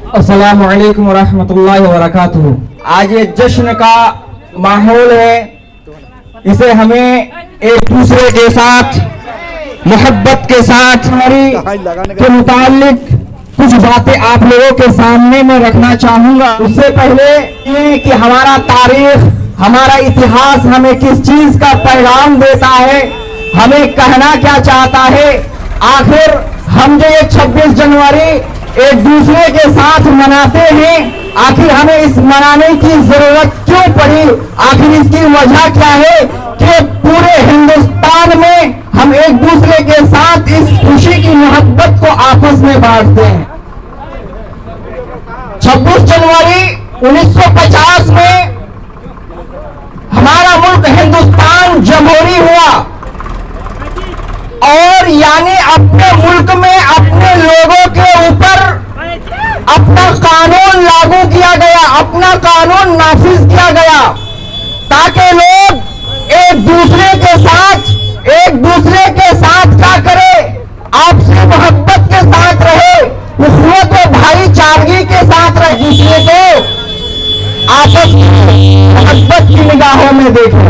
अस्सलामु अलैकुम वरहमतुल्लाहि वबरकातुहू। आज ये जश्न का माहौल है, इसे हमें एक दूसरे के साथ मोहब्बत के साथ के मुतालिक कुछ बातें आप लोगों के सामने में रखना चाहूंगा। उससे पहले ये कि हमारा तारीख, हमारा इतिहास हमें किस चीज का पैगाम देता है, हमें कहना क्या चाहता है। आखिर हम जो ये 26 जनवरी एक दूसरे के साथ मनाते हैं, आखिर हमें इस मनाने की जरूरत क्यों पड़ी, आखिर इसकी वजह क्या है कि पूरे हिंदुस्तान में हम एक दूसरे के साथ इस खुशी की मोहब्बत को आपस में बांटते हैं। 26 जनवरी 1950 में हमारा मुल्क हिंदुस्तान जमहूरी हुआ और यानी अपने मुल्क में अपने लोगों के ऊपर अपना कानून लागू किया गया, अपना कानून नाफिज किया गया, ताकि लोग एक दूसरे के साथ क्या करे, आपसी मोहब्बत के साथ रहे, उखवत व भाईचारगी के साथ रहे, दूसरे को आपस में मोहब्बत की निगाहों में देखे,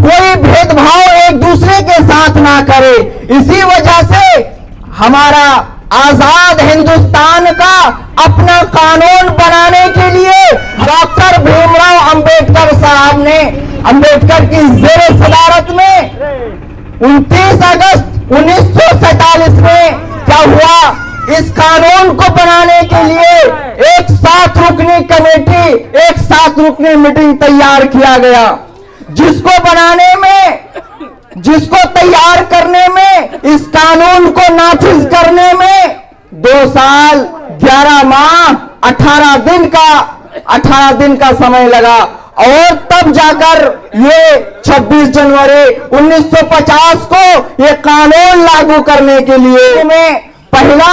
कोई भेदभाव एक दूसरे के साथ ना करे। इसी वजह से हमारा आजाद हिंदुस्तान का अपना कानून बनाने के लिए डॉक्टर भीमराव अंबेडकर साहब ने, अंबेडकर की ज़ेर सदारत में 29 अगस्त 1947 में क्या हुआ, इस कानून को बनाने के लिए एक 7 रुकनी कमेटी, एक 7 रुकनी मीटिंग तैयार किया गया, जिसको तैयार करने में, इस कानून को नाफिज करने में 2 साल 11 माह 18 दिन का समय लगा। और तब जाकर ये 26 जनवरी 1950 को ये कानून लागू करने के लिए में पहला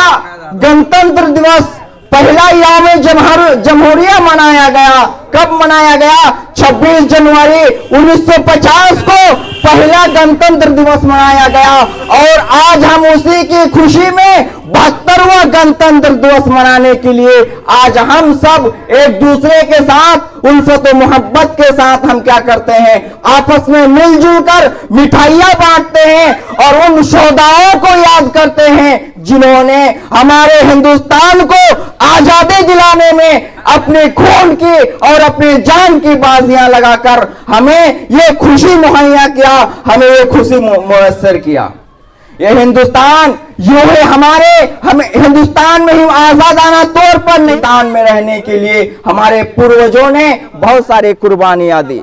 गणतंत्र दिवस, पहला यौम जमहूरिया मनाया गया। कब मनाया गया? 26 जनवरी 1950 को पहला गणतंत्र दिवस मनाया गया और आज हम उसी की खुशी में 72वां गणतंत्र दिवस मनाने के लिए आज हम सब एक दूसरे के साथ उल्फत व मोहब्बत के साथ हम क्या करते हैं, आपस में मिलजुल कर मिठाइयां बांटते हैं और उन शोहदाओं को याद करते हैं जिन्होंने हमारे हिंदुस्तान को आजादी दिलाने में अपने खून की और अपनी जान की बाजियां लगाकर हमें ये खुशी मुहैया किया, हमें ये खुशी मुयस्सर किया। ये हिंदुस्तान यूं है हमें हिंदुस्तान में ही आजादाना तौर पर निदान में रहने के लिए हमारे पूर्वजों ने बहुत सारी कुर्बानियां दी।